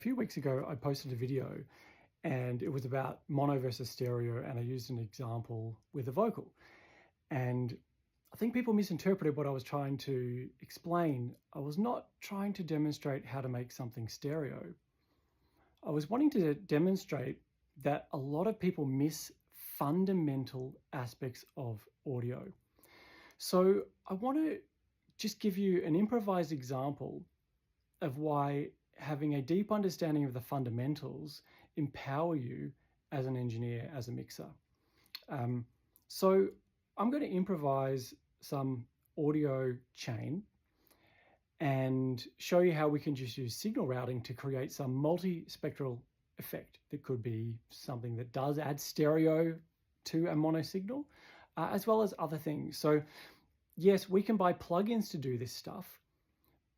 few weeks ago, I posted a video and it was about mono versus stereo, and I used an example with a vocal. And I think people misinterpreted what I was trying to explain. I was not trying to demonstrate how to make something stereo. I was wanting to demonstrate that a lot of people miss fundamental aspects of audio. So I want to just give you an improvised example of why having a deep understanding of the fundamentals empower you as an engineer, as a mixer. So I'm going to improvise some audio chain and show you how we can just use signal routing to create some multi-spectral effect that could be something that does add stereo to a mono signal, as well as other things. So yes, we can buy plugins to do this stuff,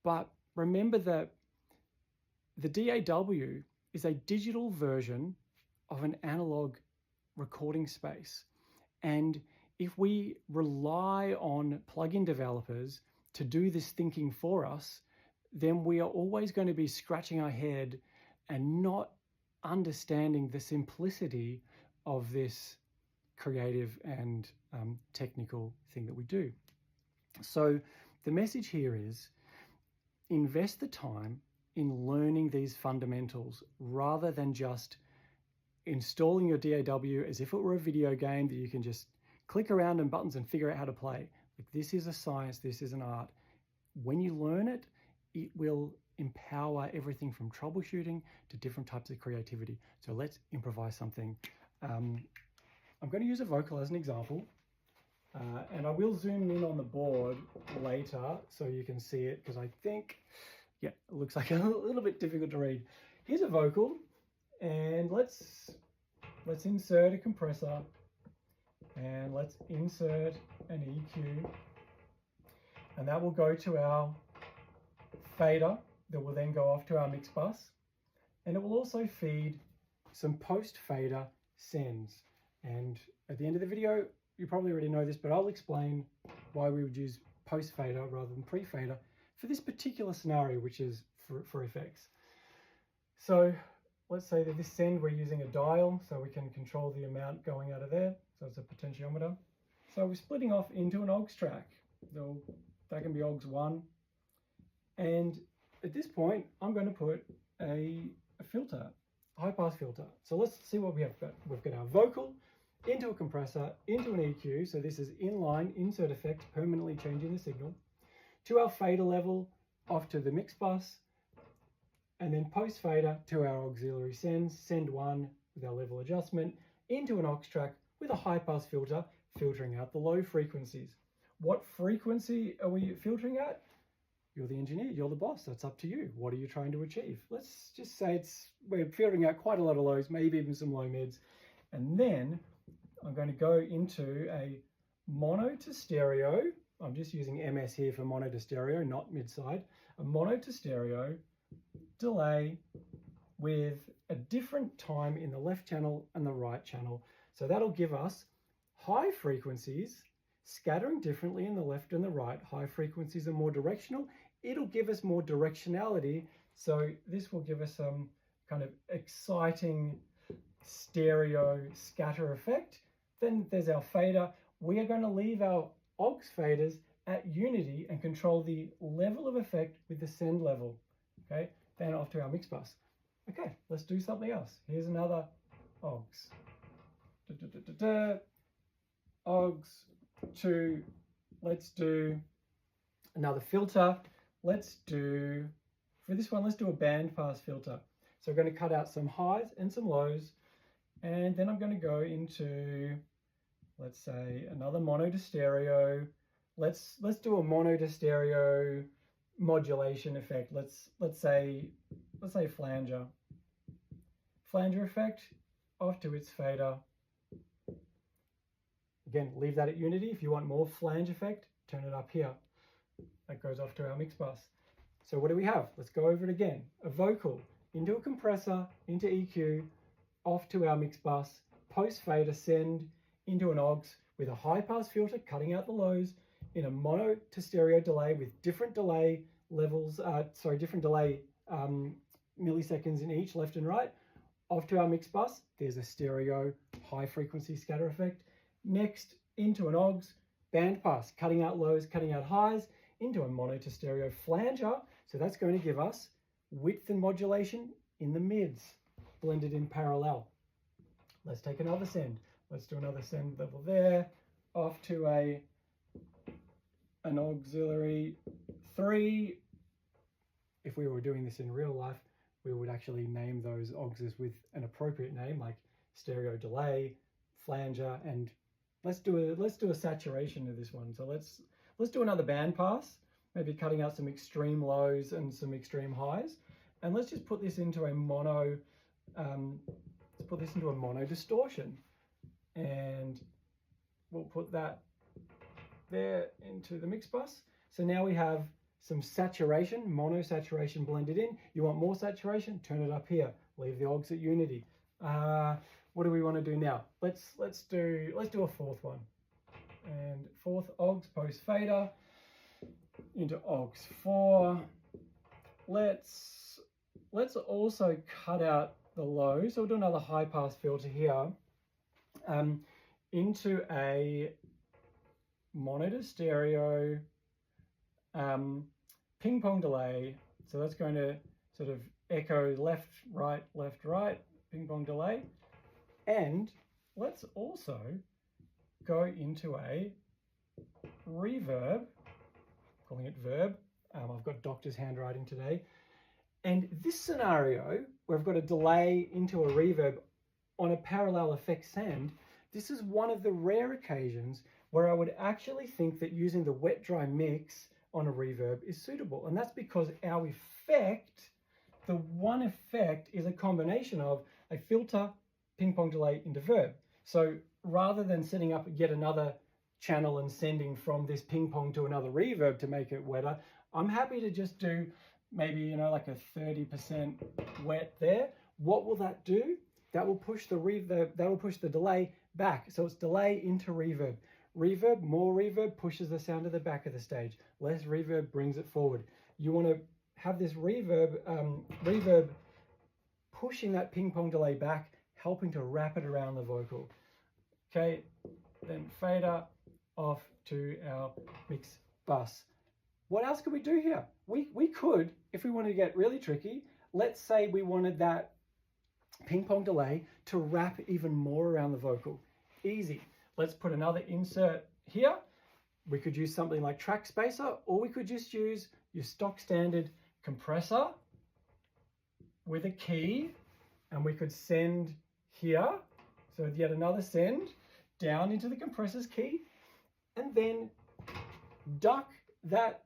but remember that the DAW is a digital version of an analog recording space. And if we rely on plugin developers to do this thinking for us, then we are always going to be scratching our head and not understanding the simplicity of this creative and technical thing that we do. So the message here is invest the time in learning these fundamentals rather than just installing your DAW as if it were a video game that you can just click around on buttons and figure out how to play. Like, this is a science, this is an art. When you learn it, it will empower everything from troubleshooting to different types of creativity. So let's improvise something. I'm going to use a vocal as an example, and I will zoom in on the board later so you can see it, because I think, yeah, it looks like a little bit difficult to read. Here's a vocal, and let's insert a compressor, and let's insert an EQ, and that will go to our fader that will then go off to our mix bus, and it will also feed some post fader sends. And at the end of the video, you probably already know this, but I'll explain why we would use post fader rather than pre fader for this particular scenario, which is for effects. So let's say that this send, we're using a dial, so we can control the amount going out of there. So it's a potentiometer. So we're splitting off into an aux track. So that can be aux 1. And at this point, I'm going to put a filter, a high pass filter. So let's see what we have got. We've got our vocal into a compressor, into an EQ. So this is inline, insert effect, permanently changing the signal, to our fader level, off to the mix bus, and then post fader to our auxiliary sends, send 1 with our level adjustment, into an aux track with a high pass filter, filtering out the low frequencies. What frequency are we filtering at? You're the engineer, you're the boss, that's up to you. What are you trying to achieve? Let's just say we're filtering out quite a lot of lows, maybe even some low mids. And then I'm going to go into a mono to stereo. I'm just using MS here for mono to stereo, not mid-side. A mono to stereo delay with a different time in the left channel and the right channel. So that'll give us high frequencies scattering differently in the left and the right. High frequencies are more directional. It'll give us more directionality. So this will give us some kind of exciting stereo scatter effect. Then there's our fader. We are going to leave our aux faders at unity and control the level of effect with the send level. Okay, then off to our mix bus. Okay, let's do something else. Here's another aux. Aux 2. Let's do another filter. Let's do, for this one, let's do a band pass filter. So I'm going to cut out some highs and some lows, and then I'm going to go into, let's say, another mono to stereo. Let's do a mono to stereo modulation effect. Let's say flanger effect, off to its fader. Again, leave that at unity. If you want more flange effect, turn it up here. That goes off to our mix bus. So what do we have? Let's go over it again. A vocal into a compressor, into EQ, off to our mix bus, post fader send into an aux with a high pass filter cutting out the lows, in a mono to stereo delay with different delay levels, different delay milliseconds in each, left and right. Off to our mix bus, there's a stereo high frequency scatter effect. Next, into an OGS band pass, cutting out lows, cutting out highs, into a mono to stereo flanger. So that's going to give us width and modulation in the mids, blended in parallel. Let's take another send. Let's do another send level there. Off to an auxiliary 3. If we were doing this in real life, we would actually name those auxes with an appropriate name, like stereo delay, flanger, and let's do a saturation of this one. So let's do another band pass, maybe cutting out some extreme lows and some extreme highs, and let's just put this into a mono. Let's put this into a mono distortion, and we'll put that there into the mix bus. So now we have some saturation, mono saturation blended in. You want more saturation? Turn it up here. Leave the augs at unity. What do we want to do now? Let's do a fourth one. And fourth augs post fader into augs 4. Let's also cut out the low. So we'll do another high pass filter here. Into a mono to stereo ping pong delay. So that's going to sort of echo left, right, ping pong delay. And let's also go into a reverb, calling it verb. I've got doctor's handwriting today. And this scenario, where I've got a delay into a reverb on a parallel effect send, this is one of the rare occasions where I would actually think that using the wet dry mix on a reverb is suitable. And that's because our effect, the one effect, is a combination of a filter, ping pong delay into verb. So rather than setting up yet another channel and sending from this ping pong to another reverb to make it wetter, I'm happy to just do maybe, you know, like a 30% wet there. What will that do? That will push the reverb, that will push the delay back. So it's delay into reverb. Reverb, more reverb pushes the sound to the back of the stage. Less reverb brings it forward. You want to have this reverb pushing that ping pong delay back, helping to wrap it around the vocal. Okay, then fader off to our mix bus. What else could we do here? We could, if we wanted to get really tricky, let's say we wanted that ping pong delay to wrap even more around the vocal. Easy. Let's put another insert here. We could use something like track spacer, or we could just use your stock standard compressor with a key, and we could send here. So yet another send down into the compressor's key, and then duck that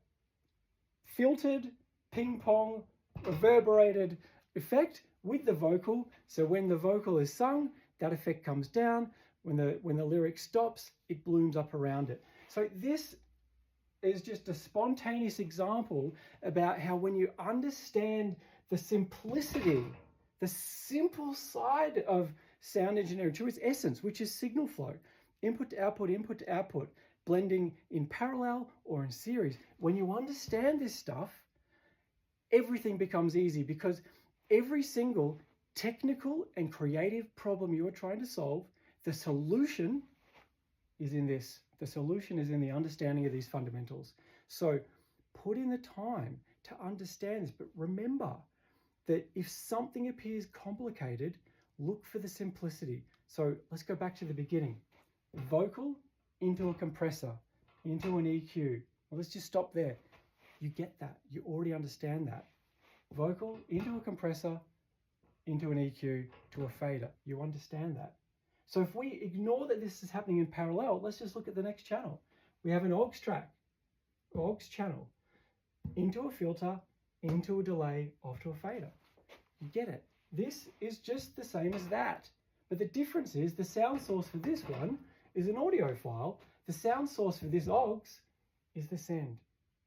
filtered ping pong reverberated effect with the vocal. So when the vocal is sung, that effect comes down. When the lyric stops, it blooms up around it. So this is just a spontaneous example about how when you understand the simplicity, the simple side of sound engineering to its essence, which is signal flow, input to output, blending in parallel or in series. When you understand this stuff, everything becomes easy, because every single technical and creative problem you are trying to solve, the solution is in this. The solution is in the understanding of these fundamentals. So put in the time to understand this, but remember that if something appears complicated, look for the simplicity. So let's go back to the beginning. Vocal into a compressor, into an EQ. Well, let's just stop there. You get that. You already understand that. Vocal into a compressor, into an EQ, to a fader. You understand that. So if we ignore that this is happening in parallel, let's just look at the next channel. We have an AUX track, AUX channel, into a filter, into a delay, off to a fader. You get it. This is just the same as that. But the difference is the sound source for this one is an audio file. The sound source for this AUX is the send.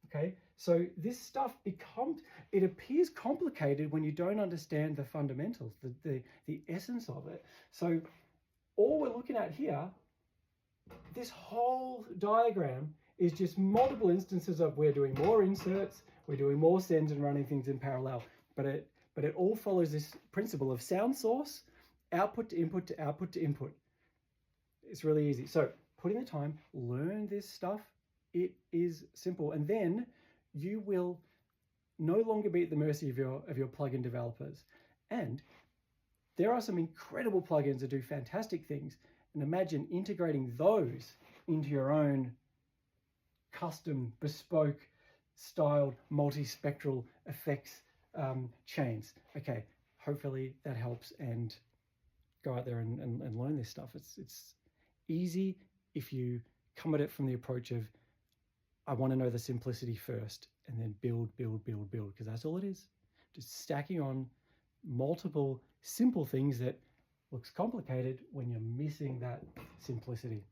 Okay, so this stuff it appears complicated when you don't understand the fundamentals, the essence of it. So all we're looking at here, this whole diagram is just multiple instances of we're doing more inserts, we're doing more sends and running things in parallel. But but it all follows this principle of sound source, output to input to output to input. It's really easy. So put in the time, learn this stuff. It is simple. And then you will no longer be at the mercy of your plugin developers. And there are some incredible plugins that do fantastic things. And imagine integrating those into your own custom, bespoke, styled, multi-spectral effects chains. Okay, hopefully that helps, and go out there and learn this stuff. It's easy if you come at it from the approach of, I want to know the simplicity first, and then build, because that's all it is. Just stacking on multiple simple things that looks complicated when you're missing that simplicity.